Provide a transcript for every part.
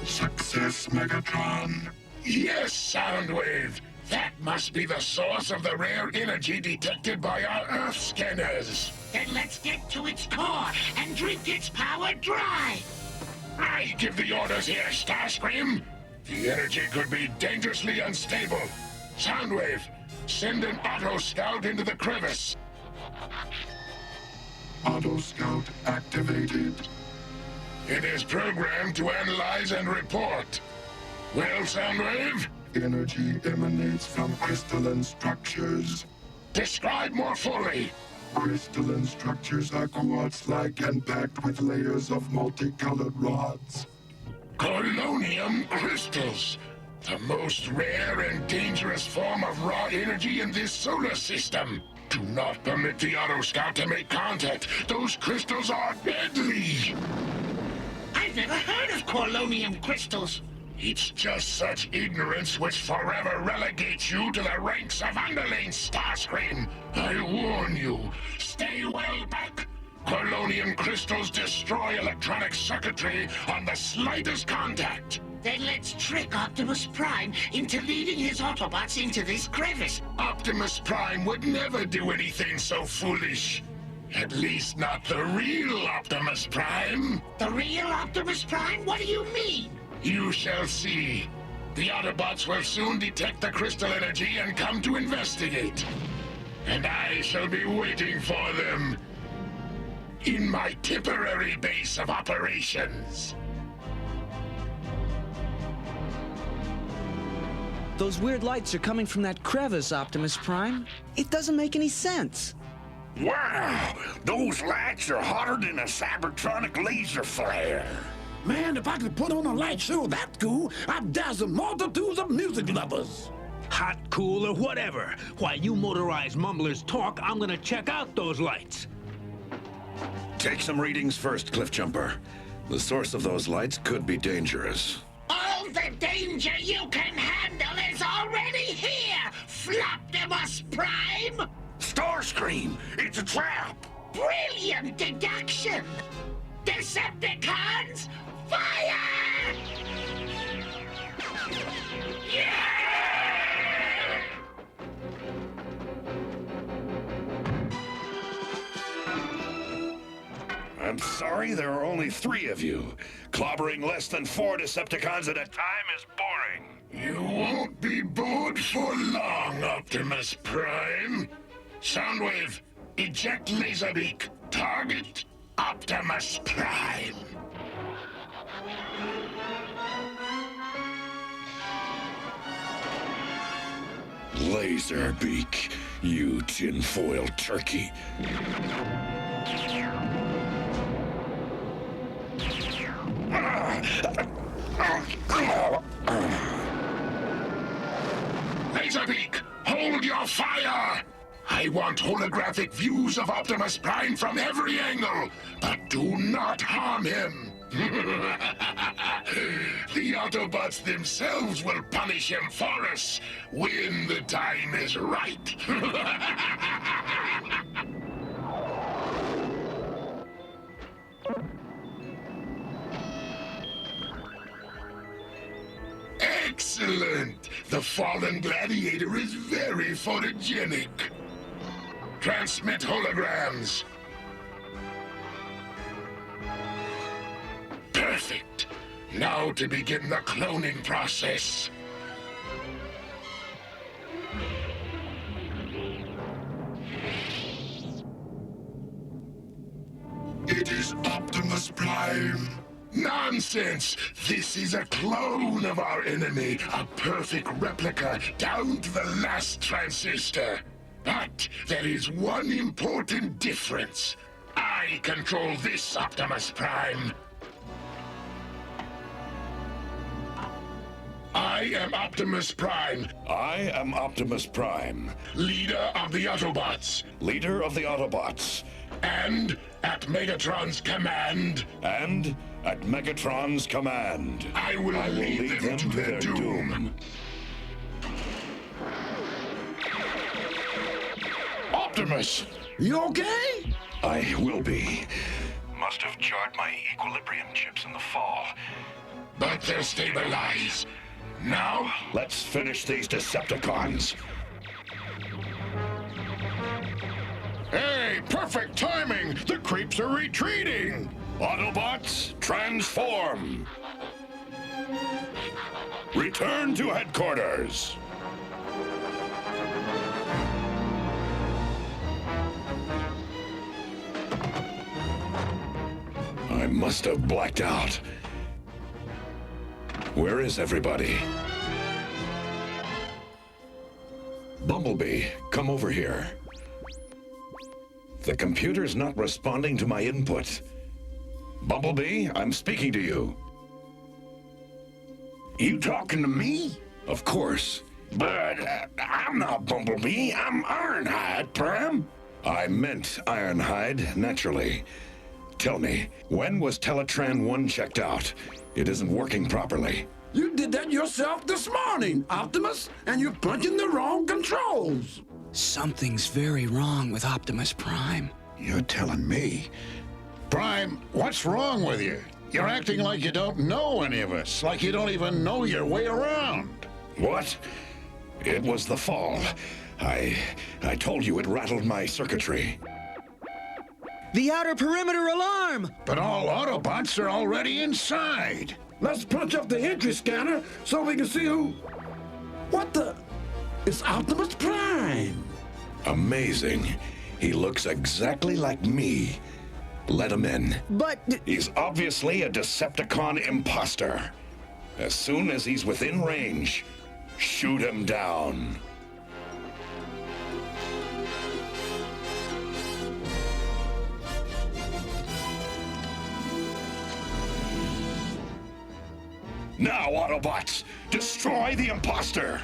Success, Megatron. Yes, Soundwave. That must be the source of the rare energy detected by our Earth scanners. Then let's get to its core and drink its power dry. I give the orders here, Starscream. The energy could be dangerously unstable. Soundwave, send an Auto Scout into the crevice. Auto Scout activated. It is programmed to analyze and report. Well, Soundwave? Energy emanates from crystalline structures. Describe more fully. Crystalline structures are quartz-like and packed with layers of multicolored rods. Corlonium crystals. The most rare and dangerous form of raw energy in this solar system. Do not permit the Auto Scout to make contact. Those crystals are deadly. I've never heard of corlonium crystals. It's just such ignorance which forever relegates you to the ranks of underlings, Starscream. I warn you, stay well back. Corlonium crystals destroy electronic circuitry on the slightest contact. Then let's trick Optimus Prime into leading his Autobots into this crevice. Optimus Prime would never do anything so foolish. At least not the real Optimus Prime. The real Optimus Prime? What do you mean? You shall see. The Autobots will soon detect the crystal energy and come to investigate. And I shall be waiting for them in my temporary base of operations. Those weird lights are coming from that crevice, Optimus Prime. It doesn't make any sense. Wow! Those lights are hotter than a cybertronic laser flare. Man, if I could put on a light show that cool, I'd dazzle multitudes of music lovers. Hot, cool, or whatever. While you motorized mumblers talk, I'm gonna check out those lights. Take some readings first, Cliffjumper. The source of those lights could be dangerous. All the danger you can handle is already here, Floptimus Prime! Starscream! It's a trap! Brilliant deduction! Decepticons, fire! Yeah! I'm sorry there are only 3 of you. Clobbering less than 4 Decepticons at a time is boring. You won't be bored for long, Optimus Prime. Soundwave, eject Laserbeak. Target Optimus Prime. Laserbeak, you tinfoil turkey. Laserbeak, hold your fire! I want holographic views of Optimus Prime from every angle, but do not harm him. The Autobots themselves will punish him for us when the time is right. Excellent! The fallen gladiator is very photogenic. Transmit holograms. Perfect. Now to begin the cloning process. It is Optimus Prime. Nonsense! This is a clone of our enemy, a perfect replica down to the last transistor. But there is one important difference. I control this Optimus Prime. I am Optimus Prime, I am Optimus Prime, leader of the Autobots, leader of the Autobots, and at Megatron's command, and at Megatron's command, I will lead them to their doom. Optimus! You okay? I will be. Must have jarred my equilibrium chips in the fall. but they're stabilized. Now, Let's finish these Decepticons. hey, perfect timing! The creeps are retreating! Autobots, transform! Return to headquarters! I must have blacked out. Where is everybody? Bumblebee, come over here. The computer's not responding to my input. Bumblebee, I'm speaking to you. You talking to me? Of course. But I'm not Bumblebee. I'm Ironhide, Prime. I meant Ironhide, naturally. Tell me, when was Teletran 1 checked out? It isn't working properly. You did that yourself this morning, Optimus, and you're punching the wrong controls. Something's very wrong with Optimus Prime. You're telling me? Prime, what's wrong with you? You're acting like you don't know any of us, like you don't even know your way around. What? It was the fall. I told you it rattled my circuitry. The outer perimeter alarm! But all Autobots are already inside. Let's punch up the entry scanner so we can see who... What the... It's Optimus Prime! Amazing. He looks exactly like me. Let him in. But... He's obviously a Decepticon imposter. As soon as he's within range, shoot him down. Now, Autobots, destroy the imposter!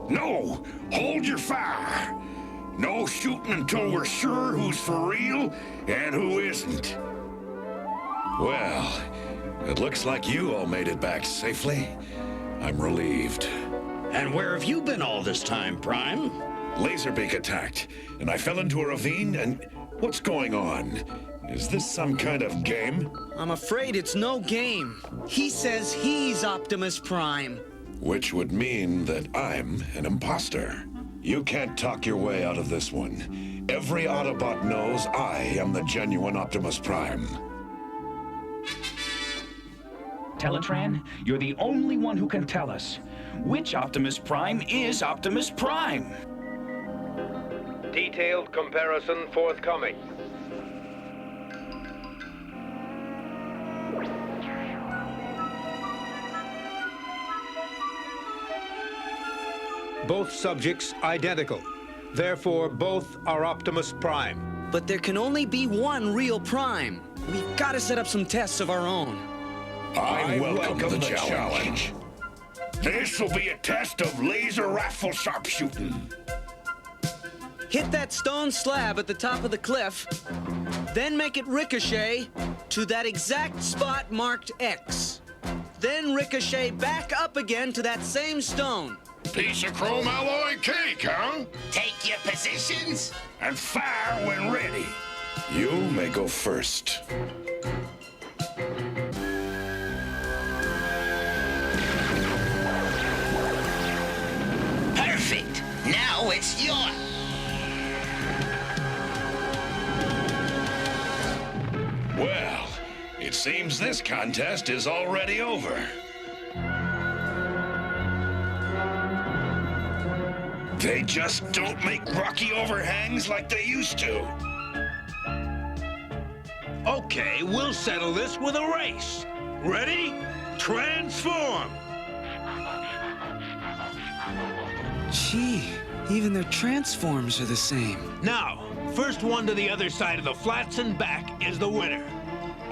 No! Hold your fire! No shooting until we're sure who's for real and who isn't. Well, it looks like you all made it back safely. I'm relieved. And where have you been all this time, Prime? Laserbeak attacked, and I fell into a ravine, and what's going on? Is this some kind of game? I'm afraid it's no game. He says he's Optimus Prime. Which would mean that I'm an imposter. You can't talk your way out of this one. Every Autobot knows I am the genuine Optimus Prime. Teletran, you're the only one who can tell us. Which Optimus Prime is Optimus Prime? Detailed comparison forthcoming. Both subjects identical. Therefore, both are Optimus Prime. But there can only be one real Prime. We've got to set up some tests of our own. I welcome the challenge. This will be a test of laser rifle sharpshooting. Hit that stone slab at the top of the cliff, then make it ricochet to that exact spot marked X. Then ricochet back up again to that same stone. Piece of chrome alloy cake, huh? Take your positions. And fire when ready. You may go first. Perfect. Now it's your... Well, it seems this contest is already over. They just don't make rocky overhangs like they used to. Okay, we'll settle this with a race. Ready? Transform! Gee, even their transforms are the same. Now, first one to the other side of the flats and back is the winner.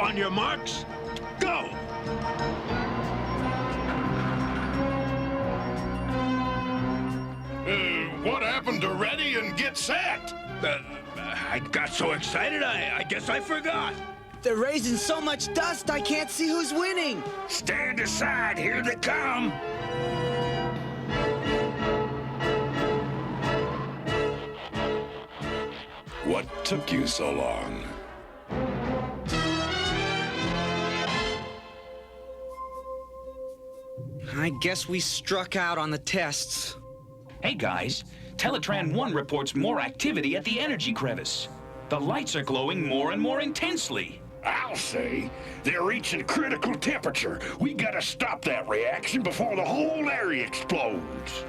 On your marks, go! What happened to ready and get set? I got so excited, I guess I forgot. They're raising so much dust, I can't see who's winning. Stand aside, here they come. What took you so long? I guess we struck out on the tests. Hey guys, Teletran 1 reports more activity at the energy crevice. The lights are glowing more and more intensely. I'll say they're reaching critical temperature. We gotta stop that reaction before the whole area explodes.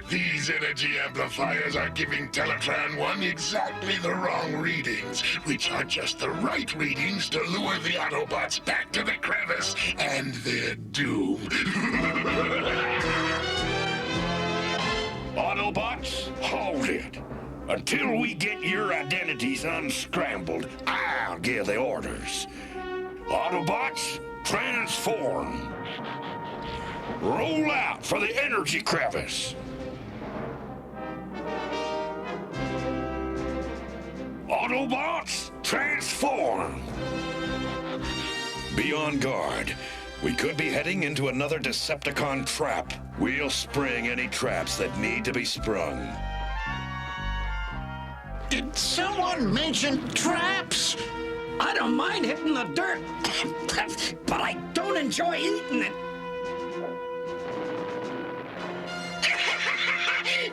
These energy amplifiers are giving Teletran 1 exactly the wrong readings, which are just the right readings to lure the Autobots back to the crevice and their doom. Autobots, hold it. Until we get your identities unscrambled, I'll give the orders. Autobots, transform. Roll out for the energy crevice. Autobots, transform. Be on guard. We could be heading into another Decepticon trap. We'll spring any traps that need to be sprung. Did someone mention traps? I don't mind hitting the dirt, but I don't enjoy eating it.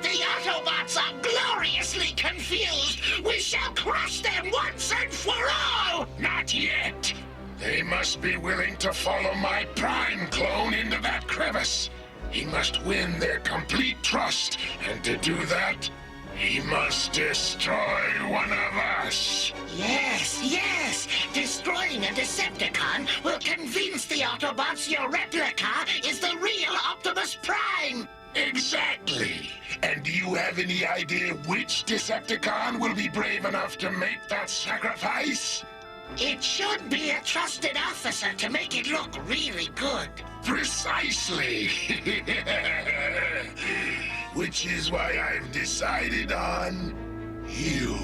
The Autobots are gloriously confused. We shall crush them once and for all. Not yet. They must be willing to follow my Prime clone into that crevice. He must win their complete trust, and to do that, he must destroy one of us. Yes, yes. Destroying a Decepticon will convince the Autobots your replica is the real Optimus Prime. Exactly. And do you have any idea which Decepticon will be brave enough to make that sacrifice? It should be a trusted officer to make it look really good. Precisely. Which is why I've decided on you.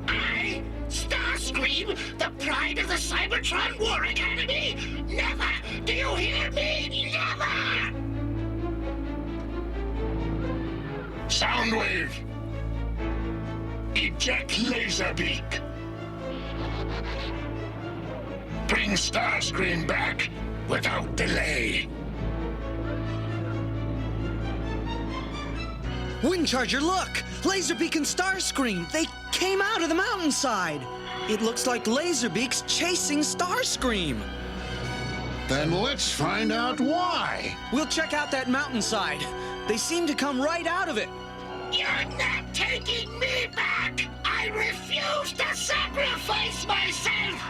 I? Starscream, the pride of the Cybertron War Academy? Never! Do you hear me? Never! Soundwave. Eject Laserbeak. Bring Starscream back without delay. Windcharger, look! Laserbeak and Starscream! They came out of the mountainside! It looks like Laserbeak's chasing Starscream! Then let's find out why. We'll check out that mountainside. They seem to come right out of it. You're not taking me back! I refuse to sacrifice myself!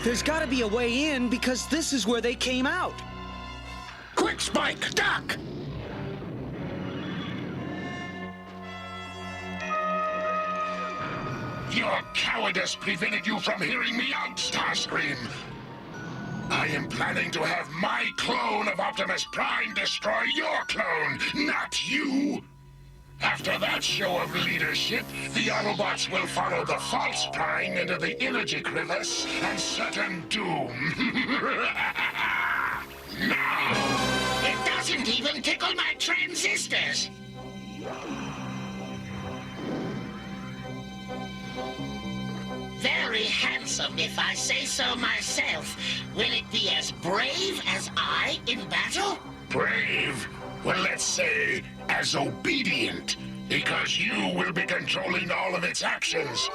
There's gotta be a way in because this is where they came out. Quick, Spike, duck! Your cowardice prevented you from hearing me out, Starscream. I am planning to have my clone of Optimus Prime destroy your clone, not you. After that show of leadership, the Autobots will follow the false Prime into the energy crevice and certain doom. Now! It doesn't even tickle my transistors! Very handsome, if I say so myself. Will it be as brave as I in battle? Brave? Well, let's say as obedient, because you will be controlling all of its actions.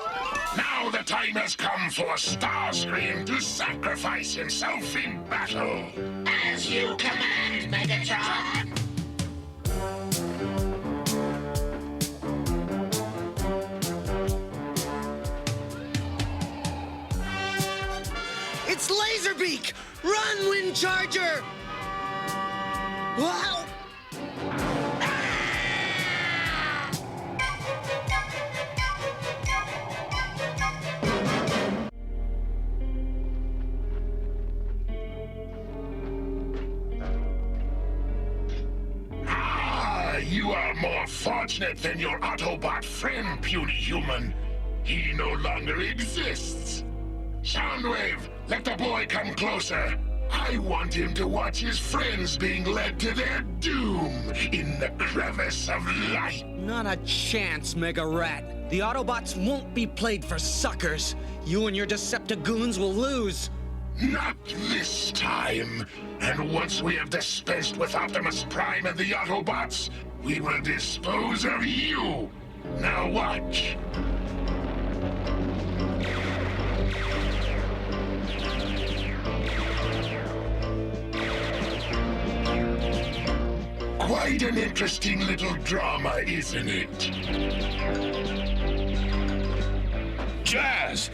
Now the time has come for Starscream to sacrifice himself in battle. As you command, Megatron! It's Laserbeak! Run, Windcharger! Wow! You are more fortunate than your Autobot friend, puny human. He no longer exists. Soundwave, let the boy come closer. I want him to watch his friends being led to their doom in the crevice of light. Not a chance, Mega Rat. The Autobots won't be played for suckers. You and your Decepticons will lose. Not this time. And once we have dispensed with Optimus Prime and the Autobots, we will dispose of you. Now watch. Quite an interesting little drama, isn't it? Jazz!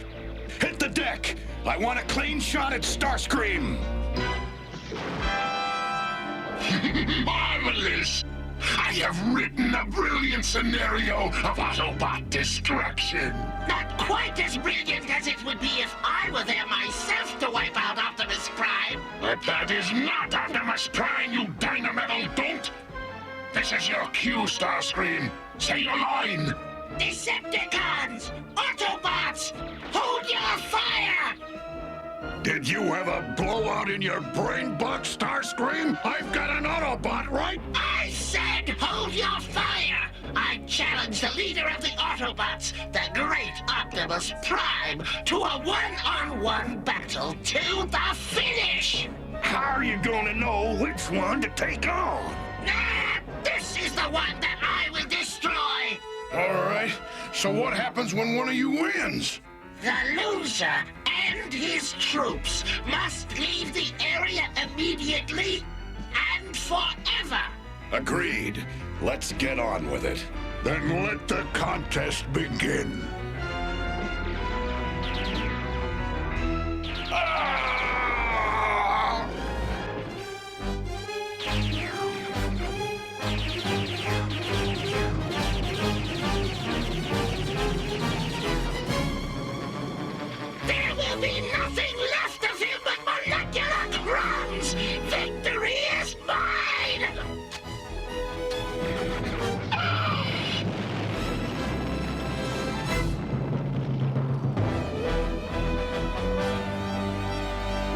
Hit the deck! I want a clean shot at Starscream! Marvelous! I have written a brilliant scenario of Autobot destruction. Not quite as brilliant as it would be if I were there myself to wipe out Optimus Prime. But that is not Optimus Prime, you dynamental dolt! This is your cue, Starscream. Say your line. Decepticons! Autobots! Hold your fire! Did you have a blowout in your brain box, Starscream? I've got an Autobot, right? I said hold your fire! I challenge the leader of the Autobots, the great Optimus Prime, to a one-on-one battle to the finish! How are you gonna know which one to take on? This is the one that I will destroy! All right. So what happens when one of you wins? The loser and his troops must leave the area immediately and forever! Agreed. Let's get on with it. Then let the contest begin. There will be nothing left of him but molecular crumbs! Victory is mine!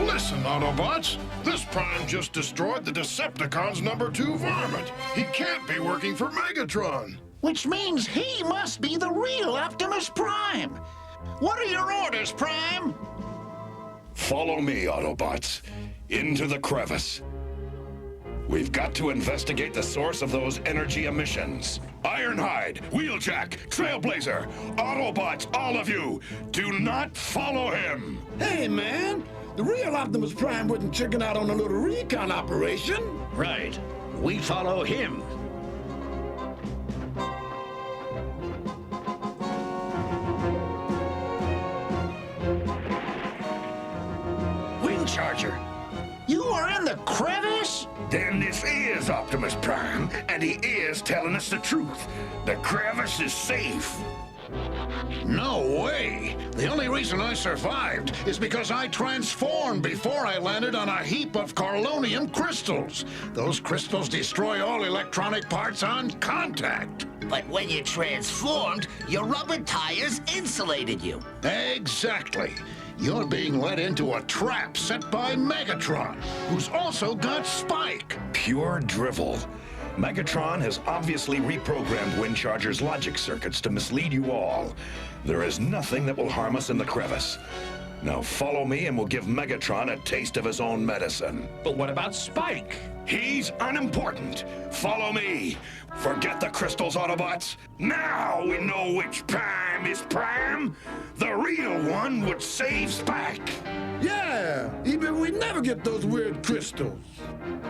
Listen, Autobots. This Prime just destroyed the Decepticons' #2 varmint. He can't be working for Megatron. Which means he must be the real Optimus Prime. What are your orders, Prime? Follow me, Autobots. Into the crevice. We've got to investigate the source of those energy emissions. Ironhide, Wheeljack, Trailblazer, Autobots, all of you, do not follow him. Hey, man. The real Optimus Prime wouldn't chicken out on a little recon operation. Right. We follow him. Windcharger. You are in the crevice? Then this is Optimus Prime, and he is telling us the truth. The crevice is safe. No way! The only reason I survived is because I transformed before I landed on a heap of Carlonium crystals. Those crystals destroy all electronic parts on contact. But when you transformed, your rubber tires insulated you. Exactly. You're being led into a trap set by Megatron, who's also got Spike. Pure drivel. Megatron has obviously reprogrammed Windcharger's logic circuits to mislead you all. There is nothing that will harm us in the crevice. Now follow me and we'll give Megatron a taste of his own medicine. But what about Spike? He's unimportant. Follow me. Forget the crystals, Autobots. Now we know which Prime is Prime. The real one would save Spike. Yeah, even we never get those weird crystals.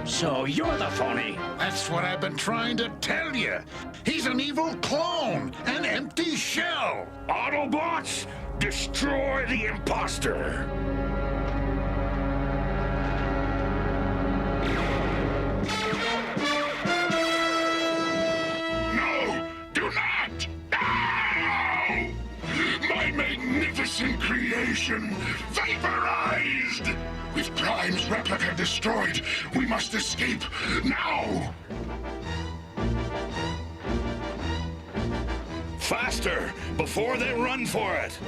So you're the phony. That's what I've been trying to tell you. He's an evil clone, an empty shell. Autobots, destroy the imposter. No! Do not! No! My magnificent creation vaporized! With Prime's replica destroyed, we must escape now! Faster, before they run for it.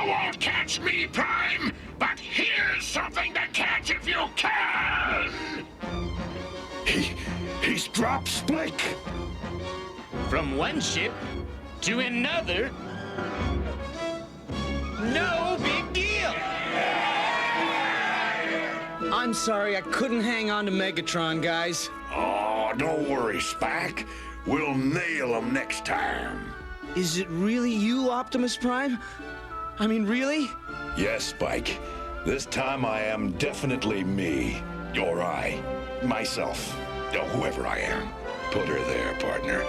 won't catch me, Prime, but here's something to catch if you can! He's dropped Spike. From one ship to another. No big deal. I'm sorry, I couldn't hang on to Megatron, guys. Oh, don't worry, Spike. We'll nail him next time. Is it really you, Optimus Prime? I mean, really? Yes, Spike. This time I am definitely me. Or I. Myself. Or whoever I am. Put her there, partner.